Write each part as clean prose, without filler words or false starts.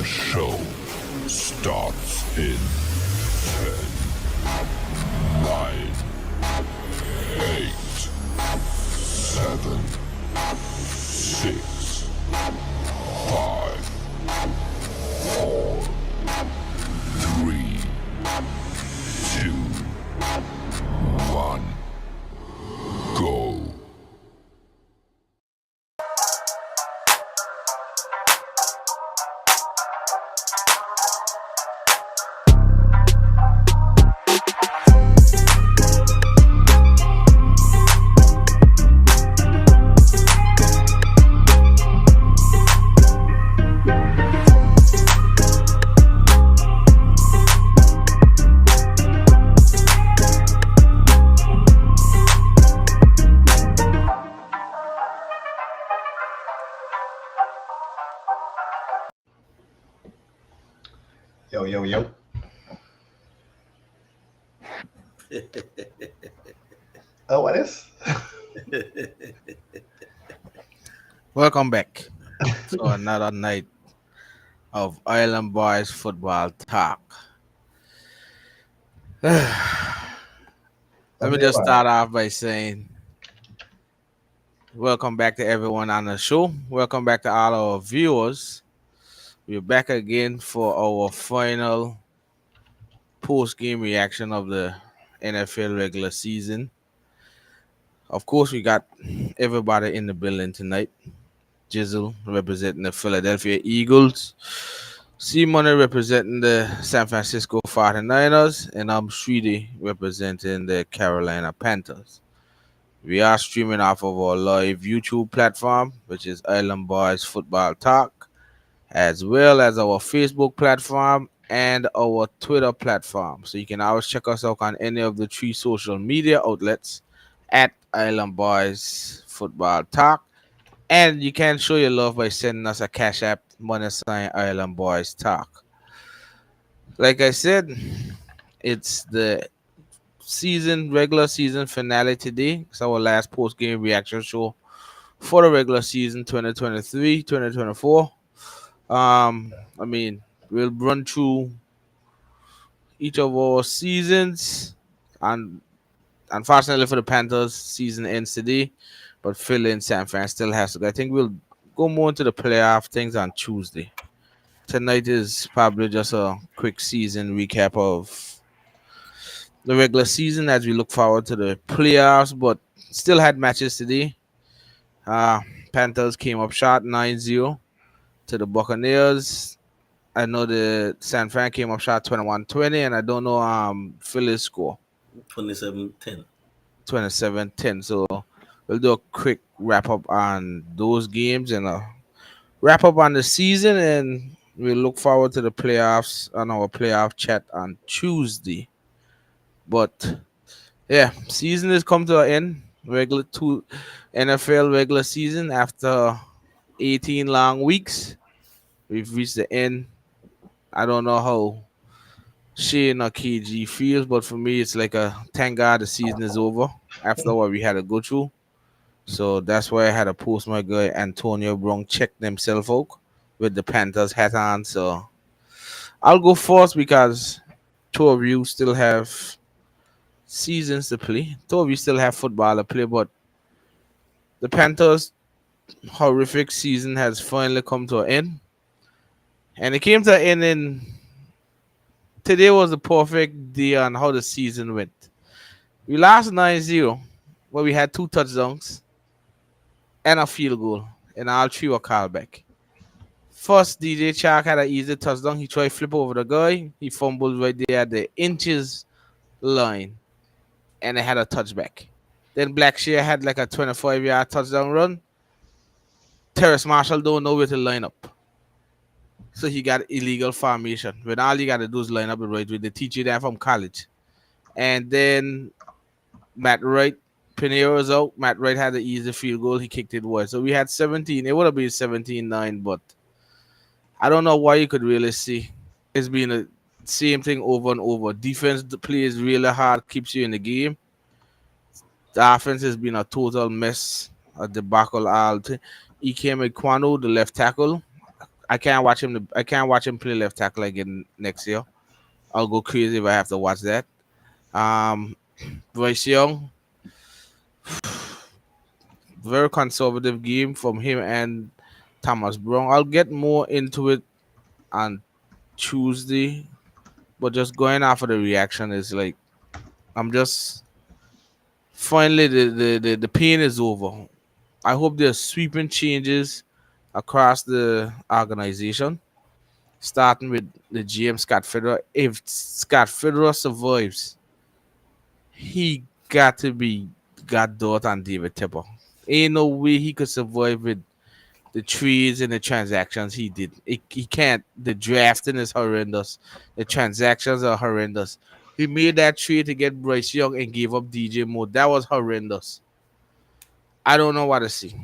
show starts in 10, 9, 8, 7, 6, 5, 4, 3, 2, 1, go. Yo. Oh, what is? Welcome back to another night of Island Boys Football Talk. Let me just start off by saying welcome back to everyone on the show. Welcome back to all our viewers. We're back again for our final post-game reaction of the NFL regular season. Of course, we got everybody in the building tonight. Jizzle representing the Philadelphia Eagles. C-Money representing the San Francisco 49ers, and I'm Shridi representing the Carolina Panthers. We are streaming off of our live YouTube platform, which is Island Boys Football Talk, as well as our Facebook platform and our Twitter platform. So you can always check us out on any of the three social media outlets at Island Boys Football Talk. And you can show your love by sending us a Cash App, money sign Island Boys Talk. Like I said, it's the regular season finale today. It's our last post game reaction show for the regular season 2023-2024. We'll run through each of our seasons, and unfortunately for the Panthers, season ends today, but Philly and San Fran still has to go. I think we'll go more into the playoff things on Tuesday. Tonight is probably just a quick season recap of the regular season as we look forward to the playoffs, but still had matches today. Uh, Panthers came up short 9-0 to the Buccaneers. I know the San Fran came up short 21-20, and I don't know Philly's score. 27-10. 27-10. So we'll do a quick wrap up on those games and a wrap up on the season, and we'll look forward to the playoffs on our playoff chat on Tuesday. But yeah, season has come to an end. NFL regular season after 18 long weeks. We've reached the end. I don't know how Shane or KG feels, but for me, it's like a thank God the season is over after what we had to go through. So that's why I had to post my guy Antonio Brown check himself out with the Panthers hat on. So I'll go first because two of you still have seasons to play. Two of you still have football to play, but the Panthers' horrific season has finally come to an end. And it came to an end in today was the perfect day on how the season went. We lost 9-0, but we had two touchdowns and a field goal, and all three were called back. First, DJ Chark had an easy touchdown. He tried to flip over the guy. He fumbled right there at the inches line, and they had a touchback. Then Blackshear had like a 25-yard touchdown run. Terrace Marshall don't know where to line up. So he got illegal formation. When all you got to do is line up the right way. They teach you that from college. And then Matt Wright, Pinheiro was out. Matt Wright had the easy field goal. He kicked it wide. So we had 17. It would have been 17-9, but I don't know why you could really see. It's been the same thing over and over. Defense plays really hard, keeps you in the game. The offense has been a total mess, a debacle. Ikem Ekwonu, the left tackle, I can't watch him. I can't watch him play left tackle again next year. I'll go crazy if I have to watch that. Um, Bryce Young, very conservative game from him and Thomas Brown. I'll get more into it on Tuesday, but just going after the reaction is like I'm just finally the pain is over. I hope there's sweeping changes across the organization, starting with the GM Scott Federer. If Scott Federer survives, he got to be got Dort and David Tepper. Ain't no way he could survive with the trades and the transactions he did. He can't. The drafting is horrendous. The transactions are horrendous. He made that trade to get Bryce Young and gave up DJ Moore. That was horrendous. I don't know what to see.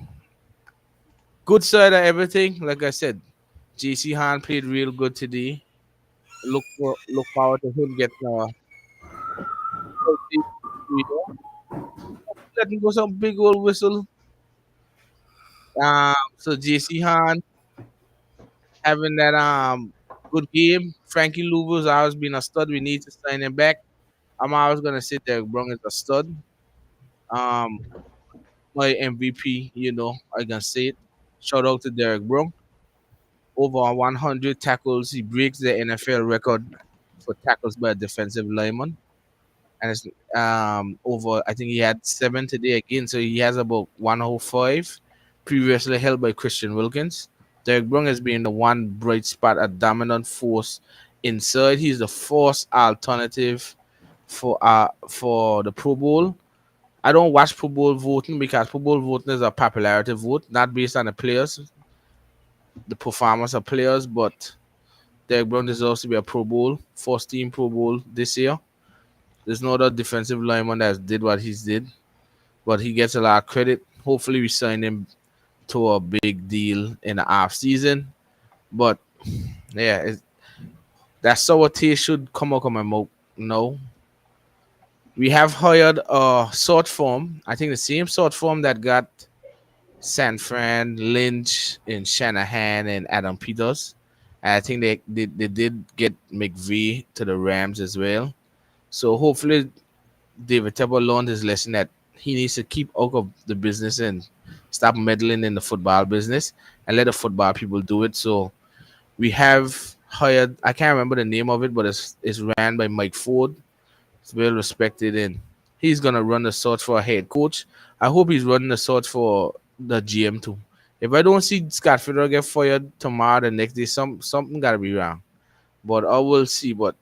Good side of everything, like I said, JC Han played real good today. Look forward to him getting letting go some big old whistle. So JC Han having that good game. Frankie Louver's always been a stud. We need to sign him back. I'm always gonna say Derek Brown is a stud. Um, my MVP, I can say it. Shout out to Derek Brown. Over 100 tackles. He breaks the NFL record for tackles by a defensive lineman. And it's over, I think he had 7 today again. So he has about 105, previously held by Christian Wilkins. Derek Brown has been the one bright spot, a dominant force inside. He's the force alternative for the Pro Bowl. I don't watch Pro Bowl voting because Pro Bowl voting is a popularity vote, not based on the players, the performance of players, but Derek Brown deserves to be a Pro Bowl, first team Pro Bowl this year. There's no other defensive lineman that did what he's did, but he gets a lot of credit. Hopefully, we sign him to a big deal in the off season. But yeah, that sour taste should come out of my mouth. No, we have hired a short form. I think the same short form that got San Fran, Lynch, and Shanahan and Adam Peters. And I think they did get McVay to the Rams as well. So hopefully David Tepper learned his lesson that he needs to keep out of the business and stop meddling in the football business and let the football people do it. So we have hired, I can't remember the name of it, but it's ran by Mike Ford. It's well respected and he's gonna run the search for a head coach. I hope he's running the search for the GM too. If I don't see Scott Federer get fired tomorrow, the next day, something gotta be wrong. But I will see. But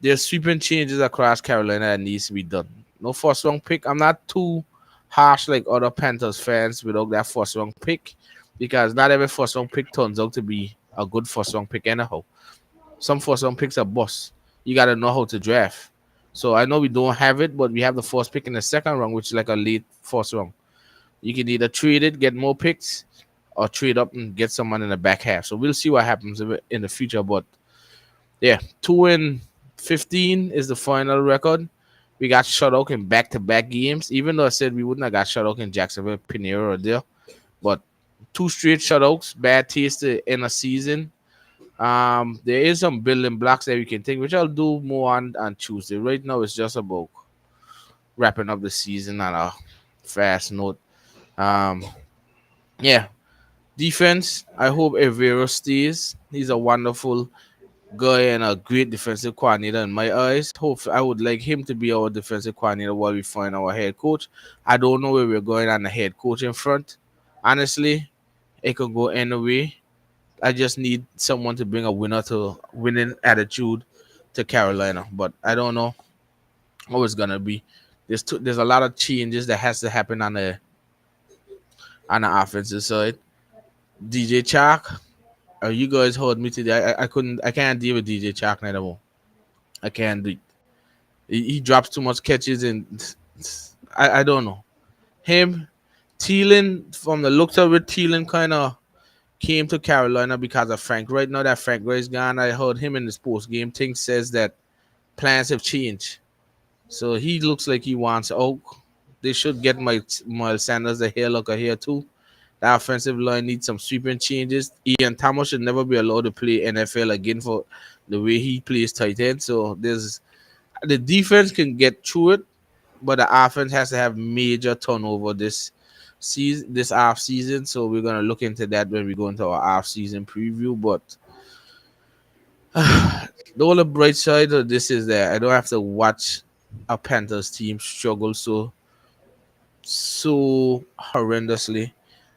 there's sweeping changes across Carolina that needs to be done. No first round pick. I'm not too harsh like other Panthers fans without that first round pick because not every first round pick turns out to be a good first round pick anyhow. Some first round picks are bust. You gotta know how to draft. So I know we don't have it, but we have the first pick in the second round, which is like a late first round. You can either trade it, get more picks, or trade up and get someone in the back half. So we'll see what happens in the future. But yeah, 2-15 is the final record. We got shut out in back-to-back games, even though I said we wouldn't have got shut out in Jacksonville, Pinero, or there. But 2 straight shutouts, bad taste to end a season. There is some building blocks that we can take, which I'll do more on Tuesday. Right now, it's just about wrapping up the season on a fast note. Yeah, defense. I hope Evero stays. He's a wonderful guy and a great defensive coordinator in my eyes. Hope I would like him to be our defensive coordinator while we find our head coach. I don't know where we're going on the head coach in front. Honestly, it could go any way. I just need someone to bring a winning attitude to Carolina, but I don't know how it's gonna be. There's a lot of changes that has to happen on the offensive side. DJ Chark, you guys heard me today. I can't deal with DJ Chark anymore. I can't do it. He drops too much catches and I don't know. Him, Thielen, from the looks of it, Thielen kind of came to Carolina because of Frank. Right now that Frank Wright is gone, I heard him in the sports game thing says that plans have changed. So he looks like he wants out. They should get Miles Sanders the hair look here too. The offensive line needs some sweeping changes. Ian Thomas should never be allowed to play NFL again for the way he plays tight end. So there's the defense can get through it, but the offense has to have major turnover this season, this off season. So we're gonna look into that when we go into our off season preview. But the only bright side of this is that I don't have to watch a Panthers team struggle so horrendously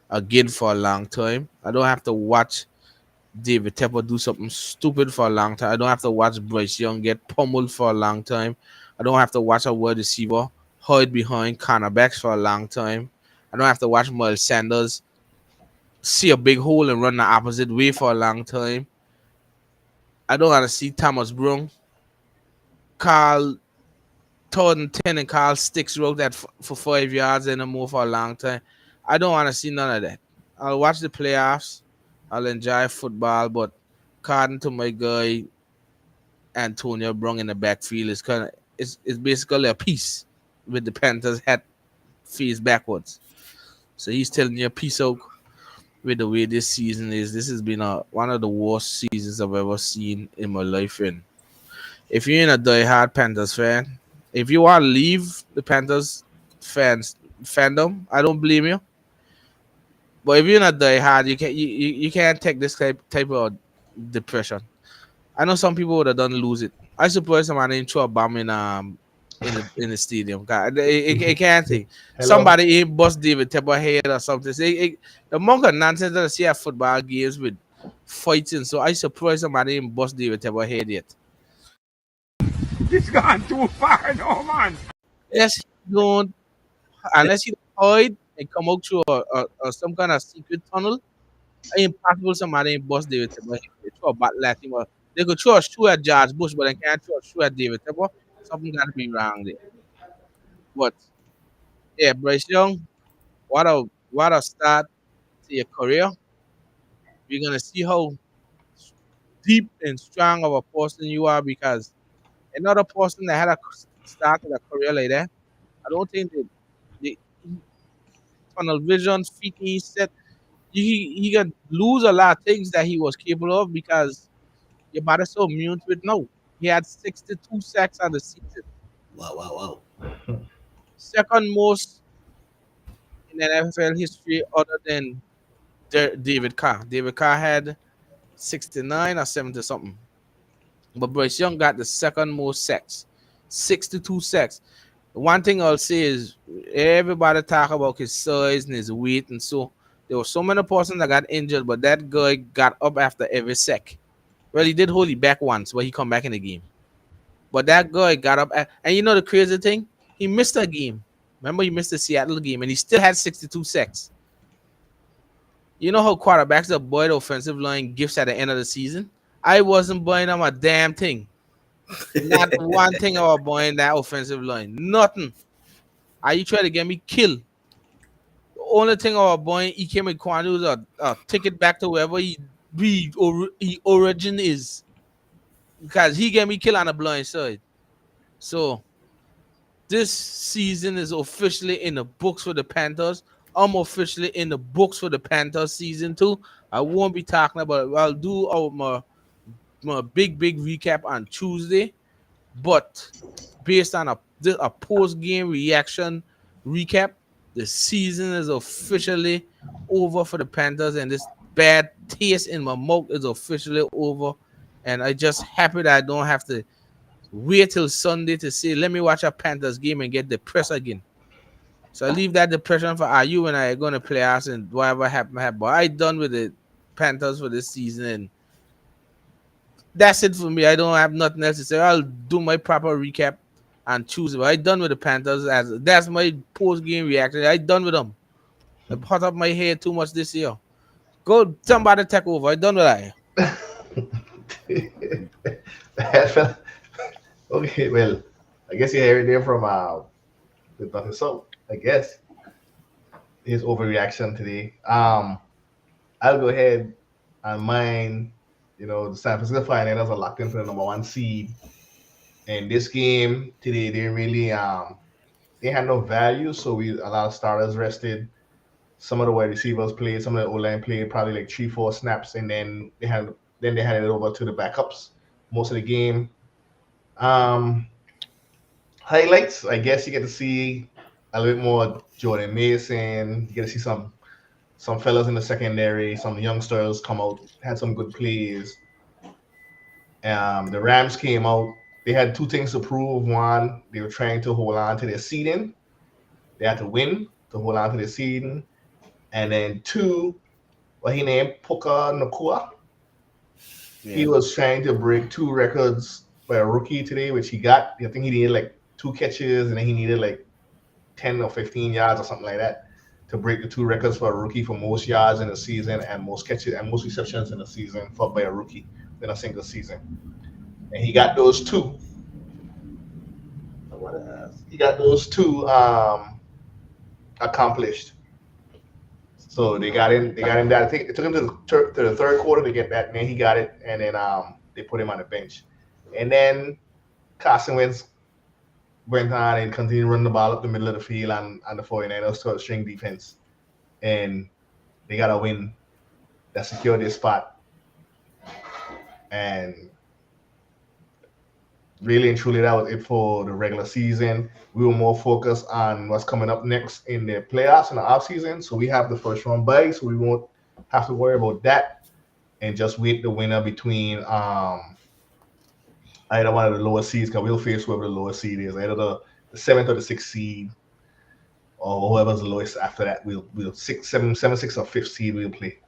again for a long time. I don't have to watch David Tepper do something stupid for a long time. I don't have to watch Bryce Young get pummeled for a long time. I don't have to watch a wide receiver hide behind cornerbacks for a long time. I don't have to watch Miles Sanders see a big hole and run the opposite way for a long time. I don't want to see Thomas Brown, Carl third and 10 and Carl sticks route that for 5 yards anymore for a long time. I don't want to see none of that. I'll watch the playoffs. I'll enjoy football, but according to my guy Antonio Brown in the backfield is it's basically a piece with the Panthers hat face backwards. So he's telling you peace out with the way this season is. This has been one of the worst seasons I've ever seen in my life. And if you're in a diehard Panthers fan, if you want to leave the Panthers fandom, I don't blame you. But if you're not diehard, you can't take this type of depression. I know some people would have done lose it. I suppose someone ain't throw a bomb in the stadium. God, it can't think. Hello. Somebody ain't bust David Tepper head or something. The amount of nonsense that I see at football games with fighting. So I suppose somebody ain't bust David Tepper head yet. It's gone too far, no man. Yes, don't unless you hide and come out through some kind of secret tunnel. It's impossible somebody ain't bust David Tepper head. They throw a battle at him. They could throw a shoe at George Bush, but they can't throw a shoe at David Tepper. Something got to be wrong there. But yeah, Bryce Young, what a start to your career. We're gonna see how deep and strong of a person you are because another person that had a start of a career like that, I don't think the tunnel vision, feet he set, he can lose a lot of things that he was capable of because your body's so immune to it now. He had 62 sacks on the season. Wow. Second most in NFL history other than David Carr. David Carr had 69 or 70 something. But Bryce Young got the second most sacks, 62 sacks. One thing I'll say is everybody talk about his size and his weight, and so there were so many persons that got injured, but that guy got up after every sack. Well, he did hold it back once, but he come back in the game. But that guy got up, and you know the crazy thing? He missed a game. Remember, he missed the Seattle game, and he still had 62 sacks. You know how quarterbacks avoid the offensive line gifts at the end of the season? I wasn't buying them a damn thing. Not one thing I was buying that offensive line. Nothing. Are you trying to get me killed? The only thing I was buying, he came with Kwanu was a ticket back to wherever he origin is. Because he get me killed on the blind side. So this season is officially in the books for the Panthers. I'm officially in the books for the Panthers season 2. I won't be talking about it. I'll do my big recap on Tuesday. But based on a post-game reaction recap, the season is officially over for the Panthers, and this bad taste in my mouth is officially over. And I just happy that I don't have to wait till Sunday to say, let me watch a Panthers game and get depressed again. So I leave that depression for you and I are going to play us and whatever happen. But I done with the Panthers for this season, and that's it for me. I don't have nothing else to say. I'll do my proper recap on Tuesday. But I done with the Panthers. That's my post-game reaction. I done with them. I put up my head too much this year. Go somebody take over. I done with that. Okay, well, I guess you heard it there from the Dr. So, I guess his overreaction today. I'll go ahead and mine. You know, the San Francisco 49ers are locked in for the number 1 seed. And this game today, they really they had no value, so a lot of starters rested. Some of the wide receivers played, some of the O-line played probably like 3-4 snaps, and then they handed it over to the backups most of the game. Highlights, I guess you get to see a little bit more Jordan Mason. You get to see some fellas in the secondary, some youngsters come out, had some good plays. The Rams came out. They had two things to prove. One, they were trying to hold on to their seeding. They had to win to hold on to their seeding. And then two, what he named Puka Nakua. He was trying to break two records by a rookie today, which he got. I think he needed like 2 catches, and then he needed like 10 or 15 yards or something like that to break the 2 records for a rookie for most yards in a season and most catches and most receptions in a season for by a rookie in a single season. And he got those 2. He got those 2 accomplished. So they got him that. I think it took him to the third quarter to get that, and then he got it, and then they put him on the bench. And then Carson Wentz went on and continued running the ball up the middle of the field, and the 49ers started string defense. And they got a win that secured their spot. And really and truly, that was it for the regular season. We were more focused on what's coming up next in the playoffs in the offseason. So we have the first round bye, so we won't have to worry about that and just wait the winner between either one of the lower seeds, because we'll face whoever the lower seed is, either the 7th or the 6th seed, or whoever's the lowest after that. We'll 6, 7, 6, or 5th seed we'll play.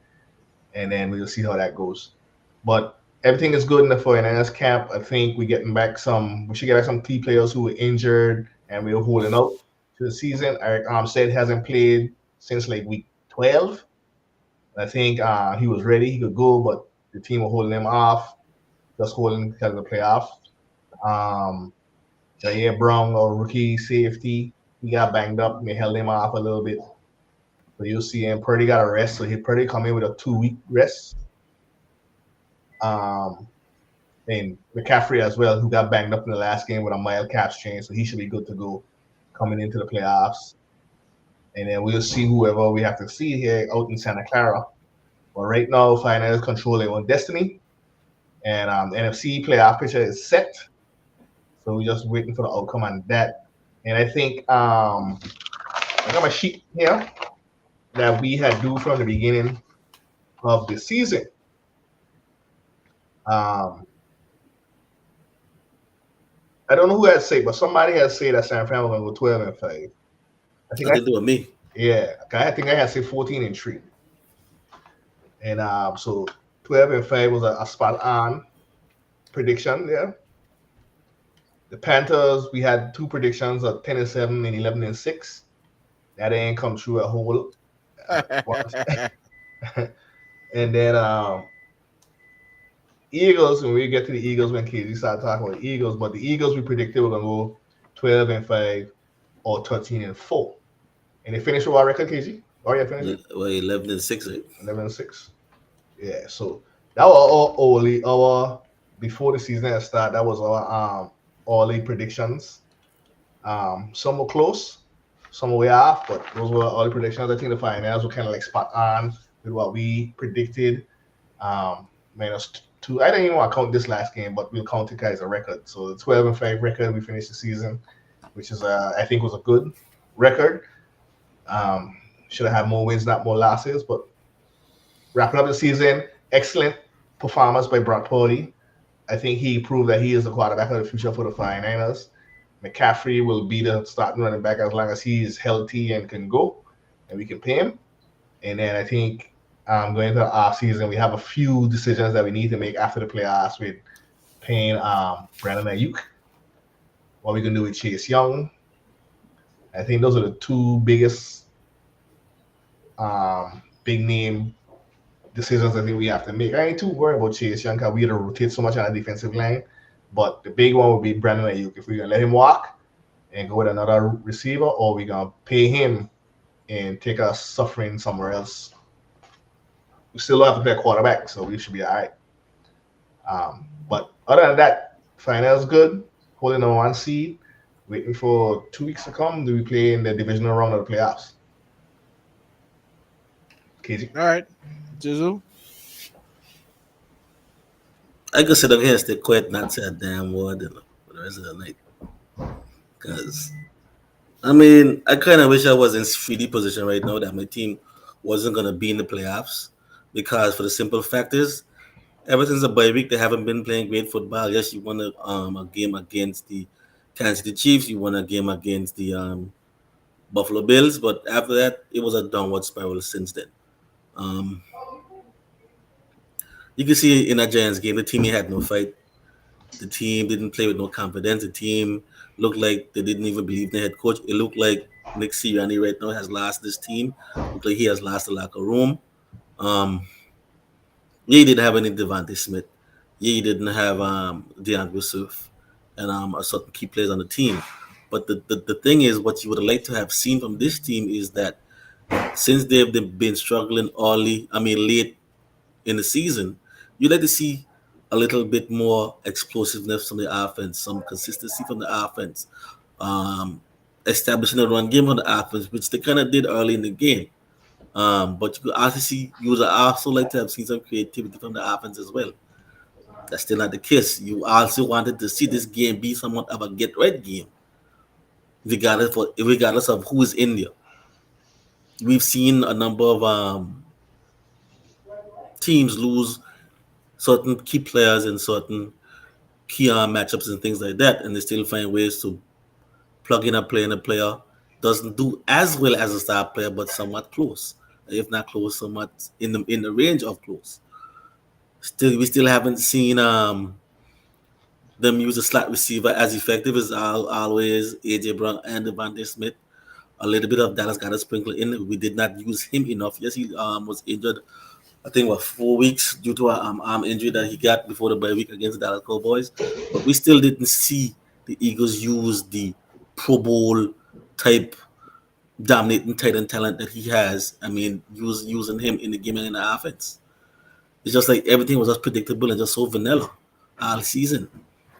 And then we'll see how that goes. But everything is good in the 49ers camp. I think we should get back some key players who were injured and we were holding out to the season. Eric Armstead hasn't played since like week 12. I think he was ready, he could go, but the team were holding him off, just holding because of the playoff. Jair Brown, or rookie safety, he got banged up and they held him off a little bit. So you'll see him. Purdy got a rest, so he'll Purdy come in with a 2-week rest. And McCaffrey as well, who got banged up in the last game with a mild calf strain, so he should be good to go coming into the playoffs. And then we'll see whoever we have to see here out in Santa Clara. But right now, Finals control their own destiny, and the NFC playoff picture is set. So we're just waiting for the outcome on that. And I think I got my sheet here that we had due from the beginning of the season. I don't know who had said, but somebody had said that San Fran was going to go 12-5. I think Nothing to do with me. Yeah, I think I had said 14-3. And so 12-5 was a spot on prediction there. The Panthers, we had 2 predictions of 10-7 and 11-6. That ain't come true a whole. And then Eagles, when we get to the Eagles, when KZ started talking about the Eagles, but the Eagles we predicted were going to go 12-5 or 13-4. And they finished with our record, KZ? Oh, yeah, finished? Well, 11-6. 11-6. Yeah, so that was our before the season had started, that was our early predictions. Some were close, some were way off, but those were early predictions. I think the finals were kind of like spot on with what we predicted. -2. I didn't even want to count this last game, but we'll count it as a record. So the 12-5 record, we finished the season, which is I think was a good record. Should have had more wins, not more losses, but wrapping up the season, excellent performance by Brock Purdy. I think he proved that he is the quarterback of the future for the 49ers. McCaffrey will be the starting running back as long as he is healthy and can go, and we can pay him. And then I think going into the offseason, we have a few decisions that we need to make after the playoffs with paying Brandon Ayuk. What we can do with Chase Young. I think those are the 2 biggest big name decisions I think we have to make. I ain't too worried about Chase Young because we had to rotate so much on the defensive line. But the big one would be Brandon Ayuk. If we're going to let him walk and go with another receiver, or we're going to pay him and take us suffering somewhere else. We still don't have to play a quarterback, so we should be all right. But other than that, finals good. Holding the 1 seed. Waiting for 2 weeks to come. Do we play in the divisional round of the playoffs? KG. All right, Jizzle. I could sit up here and stay quiet, not say a damn word, for the rest of the night. Because I mean, I kind of wish I was in 3D position right now that my team wasn't gonna be in the playoffs. Because for the simple fact is, ever since the bye week, they haven't been playing great football. Yes, you won a game against the Kansas City Chiefs. You won a game against the Buffalo Bills, but after that, it was a downward spiral since then. Um, you can see in a Giants game, the team had no fight. The team didn't play with no confidence. The team looked like they didn't even believe in the head coach. It looked like Nick Sirianni right now has lost this team. Looked like he has lost the locker room. Um, yeah, he didn't have any Devontae Smith. Yeah, he didn't have DeAndre Swift and a certain key players on the team. But the thing is, what you would like to have seen from this team is that since they've been struggling late in the season, you like to see a little bit more explosiveness from the offense, some consistency from the offense, um, establishing a run game on the offense, which they kind of did early in the game. But you could also see you would also like to have seen some creativity from the offense as well. That's still not the case. You also wanted to see this game be somewhat of a get right game, regardless of who is in there. We've seen a number of teams lose certain key players in certain key matchups and things like that, and they still find ways to plug in a player, and a player doesn't do as well as a star player, but somewhat close, if not close, somewhat in the range of close. Still, we still haven't seen them use a slot receiver as effective as always AJ Brown and Devontae Smith. A little bit of Dallas got a sprinkle in. We did not use him enough. Yes, he was injured. I think 4 weeks due to an arm injury that he got before the bye week against the Dallas Cowboys. But we still didn't see the Eagles use the Pro Bowl type dominating tight end talent that he has. I mean, using him in the game and in the offense. It's just like everything was just predictable and just so vanilla all season.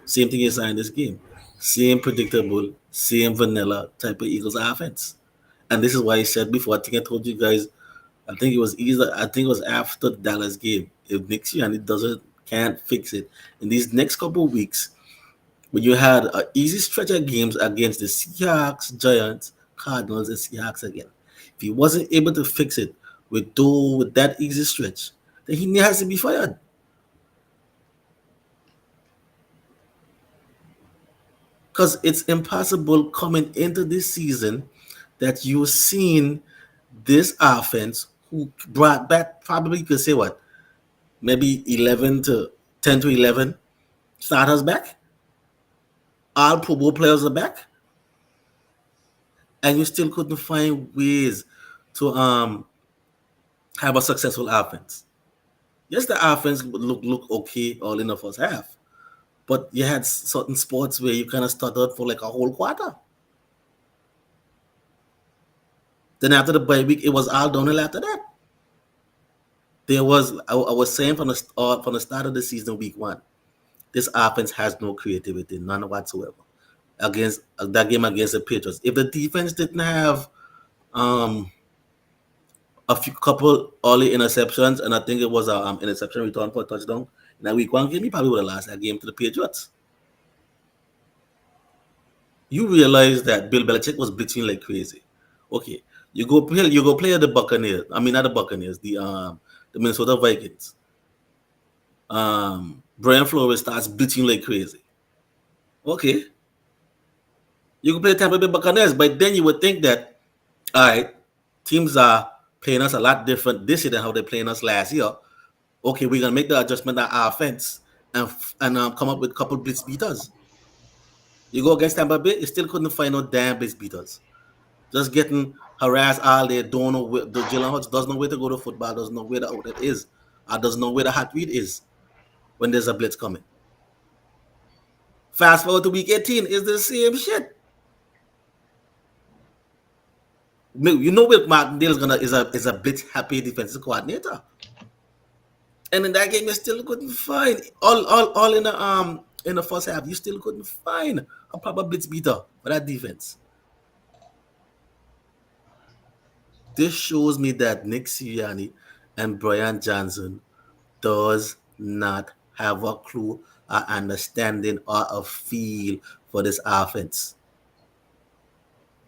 Same thing is in this game. Same predictable, same vanilla type of Eagles offense. And this is why I said before, I think I told you guys, I think it was after the Dallas game. If Nick Sirianni can't fix it in these next couple of weeks, when you had an easy stretch of games against the Seahawks, Giants, Cardinals, and Seahawks again. If he wasn't able to fix it with that easy stretch, then he has to be fired. Because it's impossible coming into this season that you've seen this offense who brought back probably you could say what, maybe 10 to 11 starters back. All Pro Bowl players are back. And you still couldn't find ways to have a successful offense. Yes, the offense would look okay all in the first half. But you had certain sports where you kind of stuttered for like a whole quarter. Then after the bye week, it was all downhill after that. I was saying from the start of the season, week 1, this offense has no creativity, none whatsoever. Against that game against the Patriots, if the defense didn't have a couple early interceptions, and I think it was an interception return for a touchdown in that week 1 game, he probably would have lost that game to the Patriots. You realize that Bill Belichick was blitzing like crazy. Okay, you go play the Buccaneers. I mean, not the Buccaneers, the Minnesota Vikings. Brian Flores starts blitzing like crazy. Okay, you can play Tampa Bay Buccaneers, but then you would think that, all right, teams are playing us a lot different this year than how they're playing us last year. Okay, we're gonna make the adjustment on our offense and come up with a couple blitz beaters. You go against Tampa Bay, you still couldn't find no damn blitz beaters. Just getting harassed all day. Don't know where Jalen Hurts doesn't know where to go to football, doesn't know where the outlet is, or doesn't know where the hot read is when there's a blitz coming. Fast forward to week 18, it's the same shit. You know Will Martindale is a blitz happy defensive coordinator. And in that game, you still couldn't find all in the first half. You still couldn't find a proper blitz beater for that defense. This shows me that Nick Sirianni and Brian Johnson does not have a clue, or understanding, or a feel for this offense.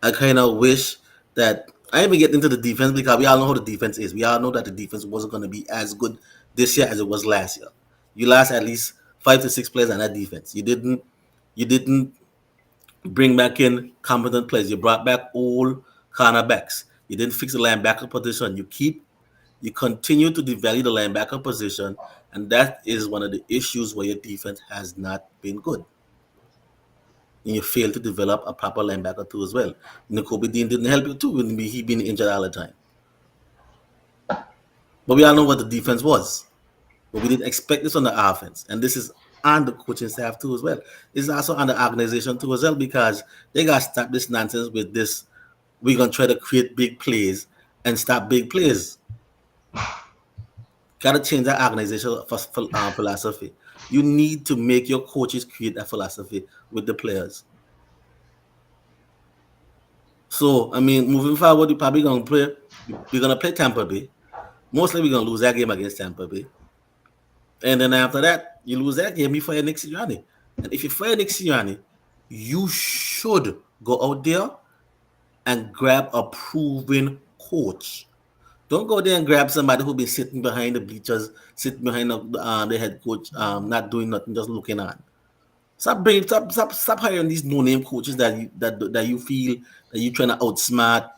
I kind of wish that I even get into the defense because we all know how the defense is. We all know that the defense wasn't going to be as good this year as it was last year. You lost at least 5 to 6 players on that defense. You didn't bring back in competent players. You brought back all cornerbacks. You didn't fix the linebacker position. You continue to devalue the linebacker position, and that is one of the issues where your defense has not been good. And you fail to develop a proper linebacker too as well. Nicobe Dean didn't help you too when he been injured all the time. But we all know what the defense was. But we didn't expect this on the offense. And this is on the coaching staff too as well. It's also on the organization too as well, because they got to stop this nonsense with this. We're going to try to create big plays and stop big plays. Got to change that organization philosophy. You need to make your coaches create that philosophy with the players. So, I mean, moving forward, we're probably going to play. We're going to play Tampa Bay. Mostly, we're going to lose that game against Tampa Bay. And then after that, you lose that game, you fire Nick Sirianni. And if you fire Nick Sirianni, you should go out there and grab a proven coach. Don't go there and grab somebody who's been sitting behind the bleachers, sitting behind the head coach, not doing nothing, just looking on. Stop hiring these no-name coaches that you feel that you're trying to outsmart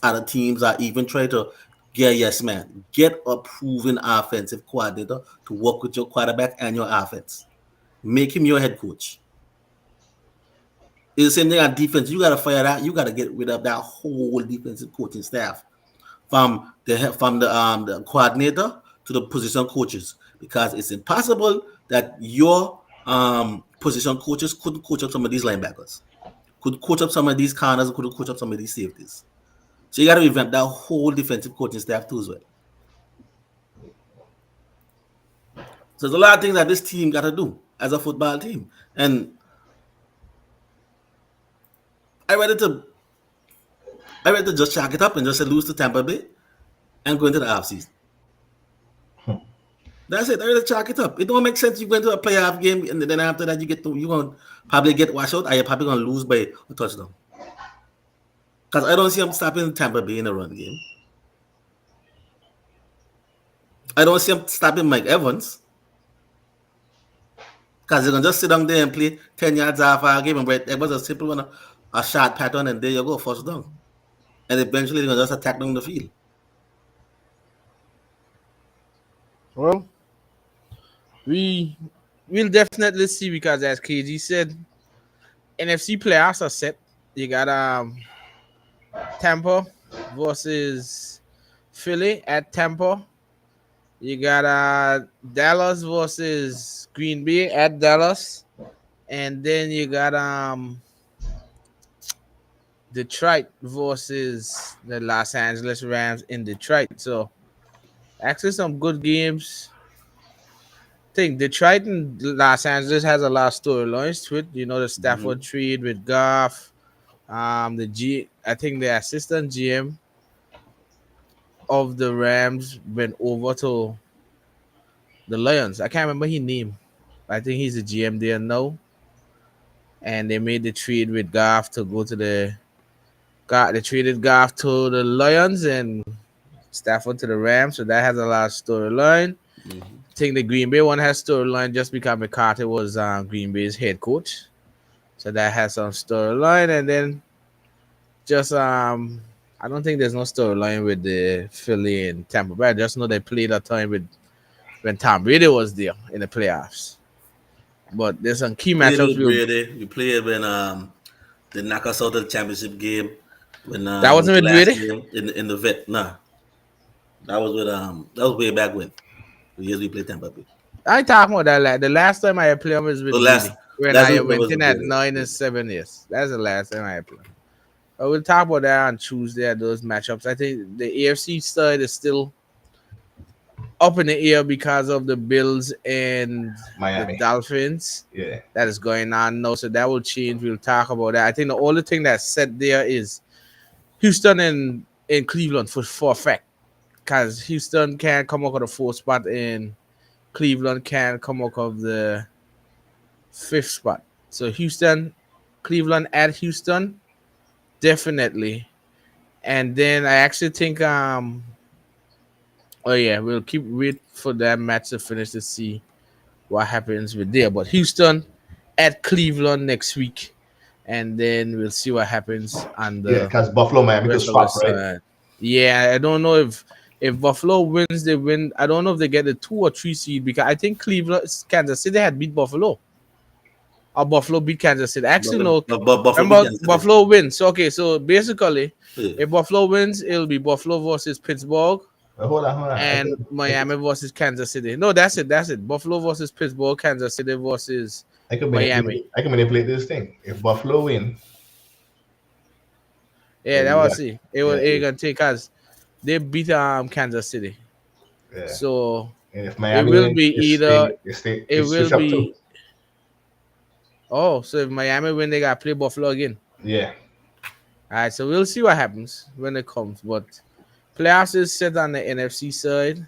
other teams, or even try to get yes man. Get a proven offensive coordinator to work with your quarterback and your offense. Make him your head coach. It's the same thing on defense. You gotta fire that. You gotta get rid of that whole defensive coaching staff, from the coordinator to the position coaches, because it's impossible that your position coaches couldn't coach up some of these linebackers, could coach up some of these corners, couldn't coach up some of these safeties. So you got to revamp that whole defensive coaching staff too as well. So there's a lot of things that this team got to do as a football team, and I ready to just chalk it up and just say lose to Tampa Bay and go into the offseason. That's it. I ready to chalk it up. It don't make sense. You go into a playoff game and then after that you're going to probably get washed out, or you're probably going to lose by a touchdown. Because I don't see them stopping Tampa Bay in the run game. I don't see them stopping Mike Evans. Because they're going to just sit down there and play 10 yards off our game. And it was a simple one, a short pattern, and there you go, first down. And eventually they're going to just attack down the field. Well, we'll definitely see, because as KG said, NFC playoffs are set. You got Tampa versus Philly at Tampa. You got Dallas versus Green Bay at Dallas, and then you got Detroit versus the Los Angeles Rams in Detroit. So actually some good games. I think Detroit and Los Angeles has a lot of storylines to it. You know, the Stafford trade with Goff. I think the assistant GM of the Rams went over to the Lions. I can't remember his name. I think he's the GM there now. And they made the trade with Goff to go to they traded Goff to the Lions and Stafford to the Rams. So that has a lot of storyline. I think the Green Bay one has storyline just because McCarthy was Green Bay's head coach. So that has some storyline. And then just I don't think there's no storyline with the Philly and Tampa Bay. I just know they played a time when Tom Brady was there in the playoffs. But there's some key matchups. We played when they knock us out of the championship game. When that wasn't with Brady in the vet. Nah, that was way back when. The years we played Tampa Bay. I ain't talking about that. The last time I played was with Brady, when I went in at 9-7 years. That's the last time I played. We'll talk about that on Tuesday at those matchups. I think the AFC side is still up in the air because of the Bills and Miami. the Dolphins. Yeah, that is going on now. So that will change. We'll talk about that. I think the only thing that's set there is Houston and in Cleveland for a fact. Because Houston can't come out of the fourth spot and Cleveland can't come out of the fifth spot. So Houston, Cleveland at Houston, definitely. And then I actually think oh yeah, we'll keep wait for that match to finish to see what happens with there. But Houston at Cleveland next week, and then we'll see what happens on Yeah, the because Buffalo, Miami could rest of the swap, right? side. Yeah, I don't know if Buffalo wins, they win. I don't know if they get the 2 or 3 seed because I think Cleveland, Kansas City had beat Buffalo. Or Buffalo beat Kansas City. Actually, no. Buffalo Remember, beat Kansas City. Buffalo wins. So, okay, so basically, Yeah. if Buffalo wins, it'll be Buffalo versus Pittsburgh Hold on. and Miami versus Kansas City. No, that's it. Buffalo versus Pittsburgh, Kansas City versus I can Miami. manipulate this thing. If Buffalo win, Yeah, that was it. It was Yeah. gonna take us. They beat Kansas City. yeah. So And if Miami will win, be either- it it will switch up be. too. Oh, so if Miami win, they gotta play Buffalo again. Yeah. All right, so we'll see what happens when it comes. But playoffs is set on the NFC side,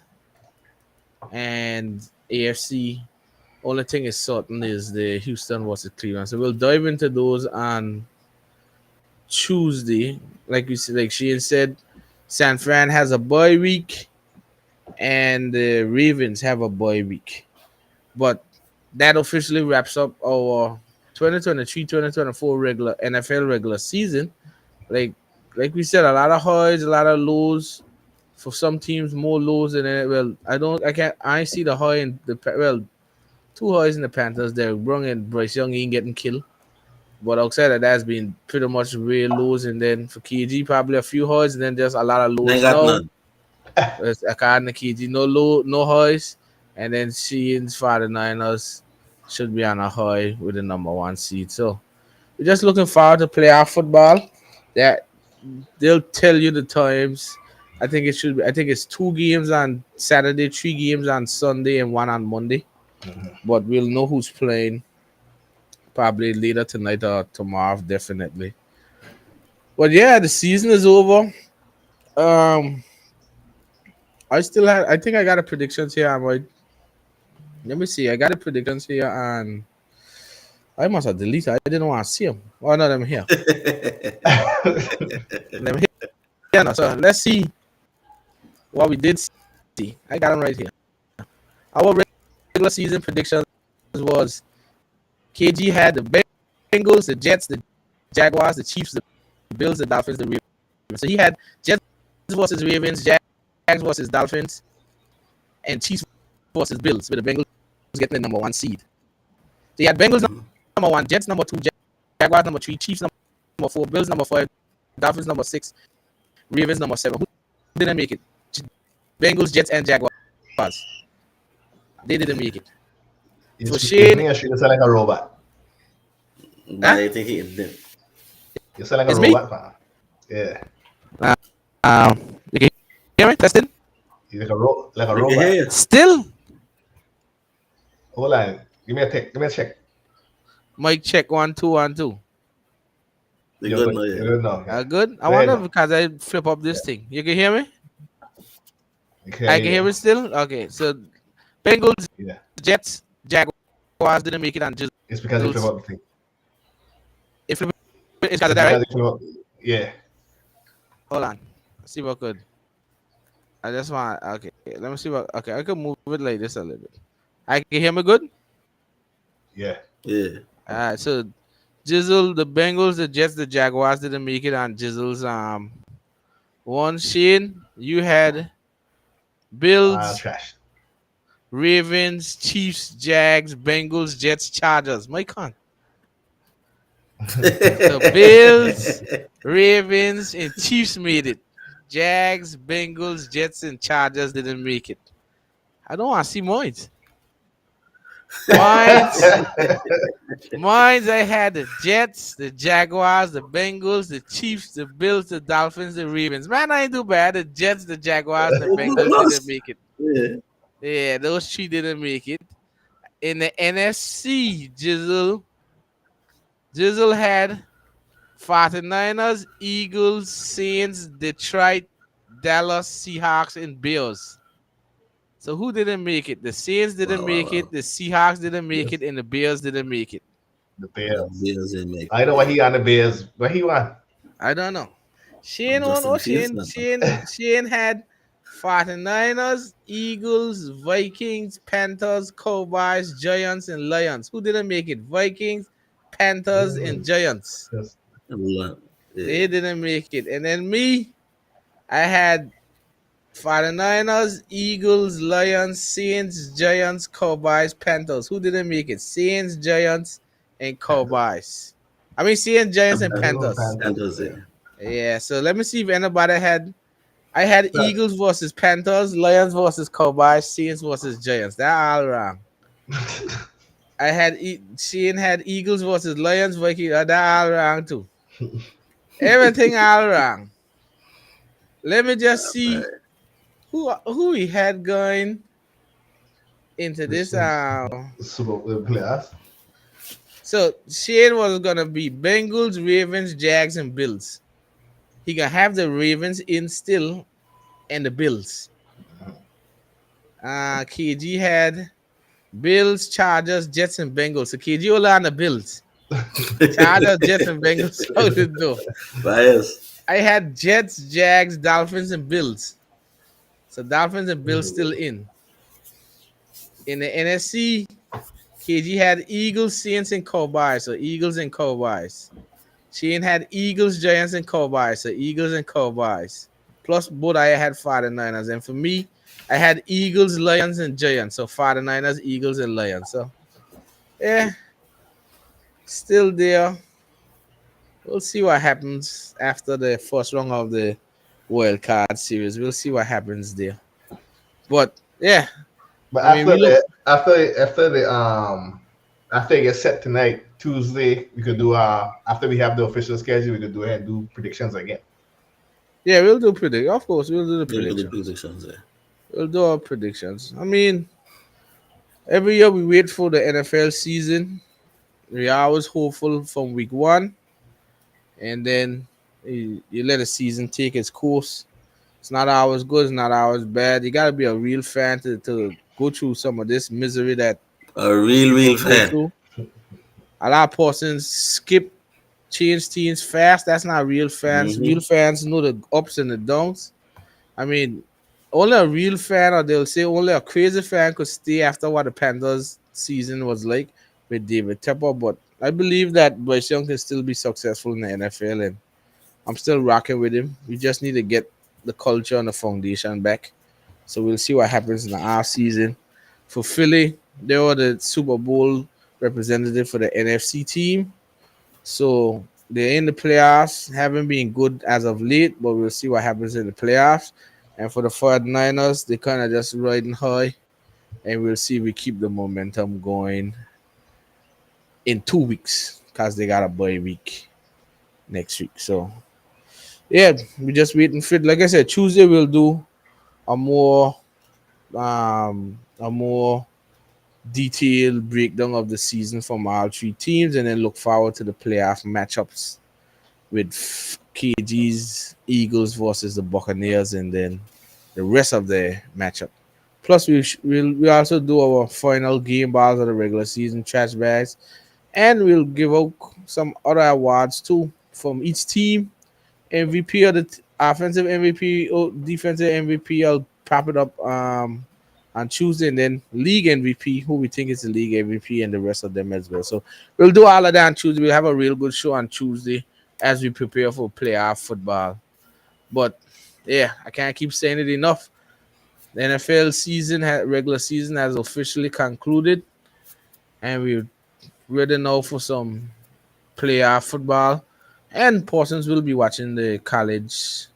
and AFC. Only thing is certain is the Houston versus Cleveland. So we'll dive into those on Tuesday. Like Shane said, San Fran has a bye week, and the Ravens have a bye week. But that officially wraps up our 2023-2024 regular NFL regular season. Like we said, a lot of highs, a lot of lows. For some teams, more lows than I see the high in the 2 highs in the Panthers. They're Brown and Bryce Young ain't getting killed. But outside of that, has been pretty much real lows, and then for KG probably a few highs, and then there's a lot of lows. They got now. none. It's Akad and KG, no highs, and then Sheehan's for the Niners should be on a high with the number 1 seed. So we're just looking forward to play our football. That they'll tell you the times. I think it's 2 games on Saturday, 3 games on Sunday, and 1 on Monday. But we'll know who's playing probably later tonight or tomorrow, definitely. But yeah, the season is over. I think I got a predictions here. Let me see. I got a predictions here, and I must have deleted. I didn't want to see them. Oh no, them here. Them here. Yeah, no. So let's see what we did see. I got them right here. Our regular season predictions was KG had the Bengals, the Jets, the Jaguars, the Chiefs, the Bills, the Dolphins, the Ravens. So he had Jets versus Ravens, Jags versus Dolphins, and Chiefs versus Bills, with the Bengals getting the number 1 seed. So he had Bengals number 1, Jets number 2, Jaguars number 3, Chiefs number 4, Bills number 5, Dolphins number 6, Ravens number 7. Who didn't make it? Bengals, Jets, and Jaguars. They didn't make it. You So sound Shane, like a robot. I think he did. You sound like a It's me? robot, man. Yeah. you can hear me? Testing? You're like a I robot. can hear you. Still? Hold on. Give me a check. Mic check 1 2 1 2. You You're good now, yeah. You're good now. Good. I Go wonder ahead. because I flip up this thing. You can hear me? Okay, I can hear it still. Okay, so Bengals, Yeah. Jets, Jaguars didn't make it on just It's because you flip up the thing. if it's because of that, right? Because you flip up- Yeah. Hold on. Let's see what good. I just want okay. Let me see what okay. I can move it like this a little bit. I can hear me good. Yeah. Yeah. All right, so Jizzle, the Bengals, the Jets, the Jaguars didn't make it on Jizzle's one. Shane, you had Bills, Trash. Ravens, Chiefs, Jags, Bengals, Jets, Chargers. My con. The Bills, Ravens, and Chiefs made it. Jags, Bengals, Jets, and Chargers didn't make it. I don't want to see mines. Mines, I had the Jets, the Jaguars, the Bengals, the Chiefs, the Bills, the Dolphins, the Ravens. Man, I ain't do bad. The Jets, the Jaguars, the Bengals didn't make it. Yeah. Yeah, those 3 didn't make it. In the NFC, Jizzle had 49ers, Eagles, Saints, Detroit, Dallas, Seahawks, and Bills. So who didn't make it? The Saints didn't make it, the Seahawks didn't make Yes, it, and the Bears didn't make it. the The Bears. Bears didn't make I it. know what he on the Bears. What he want? I don't know. Shane won. Justin Oh, Fields. Shane had 49ers, Eagles, Vikings, Panthers, Cowboys, Giants, and Lions. Who didn't make it? Vikings, Panthers, and Giants. Yes. They didn't make it. And then me, I had 49ers, Eagles, Lions, Saints, Giants, Cowboys, Panthers. Who didn't make it? Saints, Giants, and Cowboys. I mean, Saints, Giants, and Panthers. Panthers, yeah. Yeah, so let me see if anybody had. I had Right. Eagles versus Panthers, Lions versus Cowboys, Saints versus Giants. They're all wrong. I had Shane had Eagles versus Lions, Vikings. They're all wrong too. Everything all wrong. Let me just see who we had going into this. Super Bowl playoffs. So Shane was gonna be Bengals, Ravens, Jags, and Bills. He gonna have the Ravens in still and the Bills. KG had Bills, Chargers, Jets, and Bengals. So KG all on the Bills. Chargers, Jets, and Bengals out the door. Bias. I had Jets, Jags, Dolphins, and Bills. So Dolphins and Bills still in. In the NFC, KG had Eagles, Saints, and Cowboys. So Eagles and Cowboys. Shane had Eagles, Giants, and Cowboys. So Eagles and Cowboys. Plus both I had 49ers. And for me, I had Eagles, Lions, and Giants. So 49ers, Eagles, and Lions. So yeah, still there. We'll see what happens after the first round of the Wild Card series. We'll see what happens there. But yeah, But I mean, after it gets set tonight, Tuesday, we could do after we have the official schedule, we could do ahead and do predictions again. yeah, we'll do predict. Of course, we'll do the Those are the predictions. predictions there. We'll do our predictions. I mean, every year we wait for the NFL season. We are always hopeful from week one, and then you let the season take its course. It's not always good, it's not always bad. You gotta be a real fan to go through some of this misery that A real go fan. through. A lot of persons skip change teams fast. That's not real fans. Mhm. Real fans know the ups and the downs. I mean, only a real fan, or they'll say only a crazy fan, could stay after what the Panthers season was like with David Tepper. But I believe that Bryce Young can still be successful in the NFL, and I'm still rocking with him. We just need to get the culture and the foundation back. So we'll see what happens in the off season. For Philly, they were the Super Bowl representative for the NFC team. So they're in the playoffs, haven't been good as of late, but we'll see what happens in the playoffs. And for the 49ers, they kind of just riding high, and we'll see if we keep the momentum going in 2 weeks because they got a bye week next week. So yeah, we just waiting for it. Like I said, Tuesday we'll do a more detailed breakdown of the season from all three teams, and then look forward to the playoff matchups with KG's Eagles versus the Buccaneers, and then the rest of the matchup. Plus, we'll also do our final game balls of the regular season trash bags, and we'll give out some other awards too from each team. MVP or the offensive MVP or defensive MVP. I'll prop it up on Tuesday, and then league MVP, who we think is the league MVP, and the rest of them as well. So we'll do all of that on Tuesday. We'll have a real good show on Tuesday as we prepare for playoff football. But yeah, I can't keep saying it enough. The NFL season, regular season, has officially concluded, and we're ready now for some playoff football. And persons will be watching the college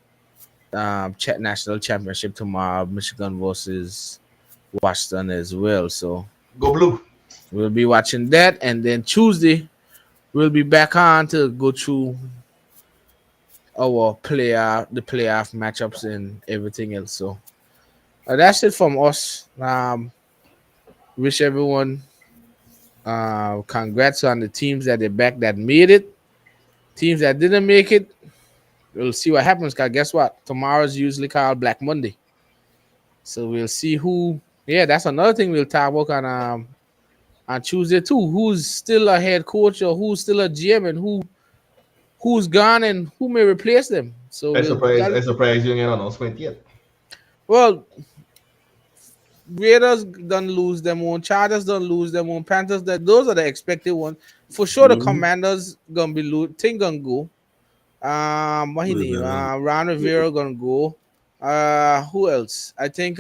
national championship tomorrow, Michigan versus Washington as well. So Go blue. we'll be watching that, and then Tuesday we'll be back on to go through our the playoff matchups and everything else. So that's it from us. Wish everyone congrats on the teams that they back that made it. Teams that didn't make it, we'll see what happens. Cause guess what? Tomorrow's usually called Black Monday, so we'll see who. Yeah, that's another thing we'll talk about on Tuesday too. Who's still a head coach or who's still a GM and who's gone and who may replace them. So I we'll surprised. that, I surprised you ain't announcement yet. well, Raiders don't lose them on, Chargers don't lose them on, Panthers. That those are the expected ones for sure. The Mhm. Commanders gonna be lose. Thing gonna go. What his name? Ron Rivera gonna go. Who else? I think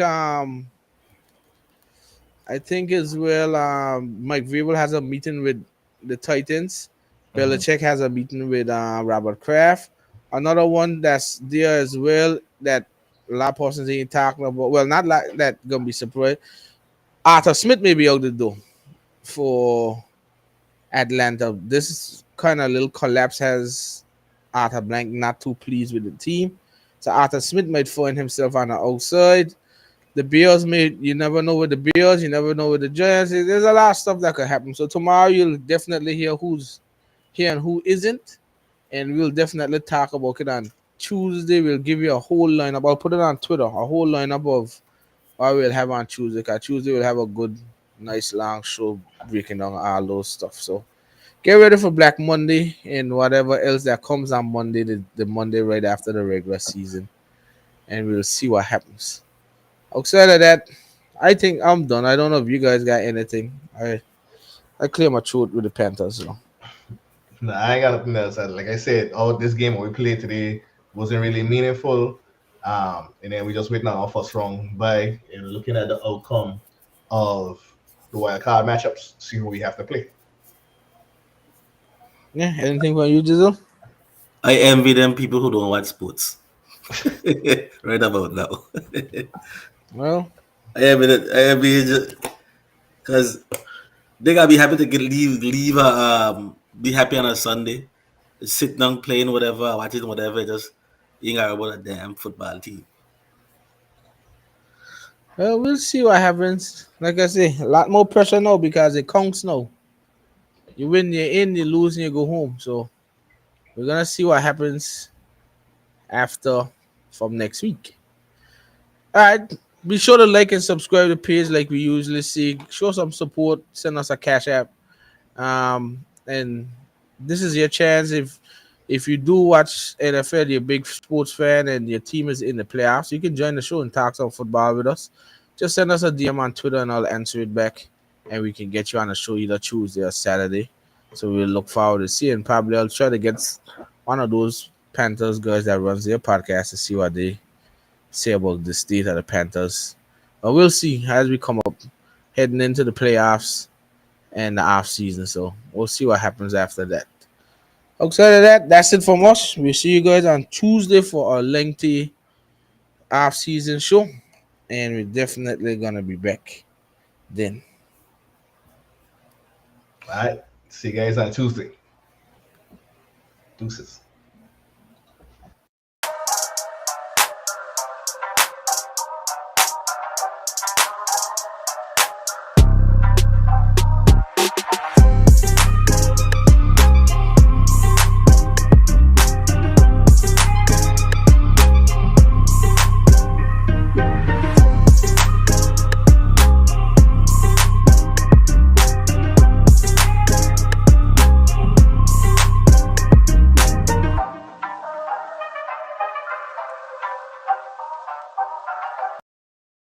as well. Mike Vrabel has a meeting with the Titans. Mhm. Belichick has a meeting with Robert Kraft. Another one that's there as well that a lot of persons ain't talking about. Well, not like that gonna be surprised. Arthur Smith may be out the door for Atlanta. This kind of little collapse has Arthur Blank not too pleased with the team. So Arthur Smith might find himself on the outside. The Bears may, you never know with the Bears, you never know with the Giants. There's a lot of stuff that could happen. So tomorrow you'll definitely hear who's here and who isn't. And we'll definitely talk about it on Tuesday. We'll give you a whole lineup. I'll put it on Twitter, a whole lineup of what we'll have on Tuesday. Because Tuesday we'll have a good, nice long show breaking down all those stuff. So get ready for Black Monday and whatever else that comes on Monday, the Monday right after the regular season. And we'll see what happens. Outside of that, I think I'm done. I don't know if you guys got anything. I clear my throat with the Panthers. So. Nah, I ain't got nothing else. Like I said, all this game we played today wasn't really meaningful. And then we just waiting on our first round by and looking at the outcome of the wild card matchups, see who we have to play. Yeah, anything from you, Jizzle? I envy them people who don't watch sports. Right about now. Well, I envy it because they gotta be happy to leave be happy on a Sunday, sit down playing whatever, watching whatever, just being about a damn football team. we'll see what happens. Like I say, a lot more pressure now because it counts now. You win, you're in, you lose, and you go home. So we're gonna see what happens after from next week. All right. Be sure to like and subscribe to the page like we usually see. Show some support. Send us a cash app. And this is your chance if you do watch NFL, you're a big sports fan and your team is in the playoffs, you can join the show and talk some football with us. Just send us a DM on Twitter and I'll answer it back and we can get you on the show either Tuesday or Saturday. So we'll look forward to seeing. Probably I'll try to get one of those Panthers guys that runs their podcast to see what they say about the state of the Panthers. But we'll see as we come up heading into the playoffs and the off season. So we'll see what happens after that. Outside of that, that's it from us. We'll see you guys on Tuesday for a lengthy off season show. And we're definitely gonna be back then. All right. See you guys on Tuesday. Deuces.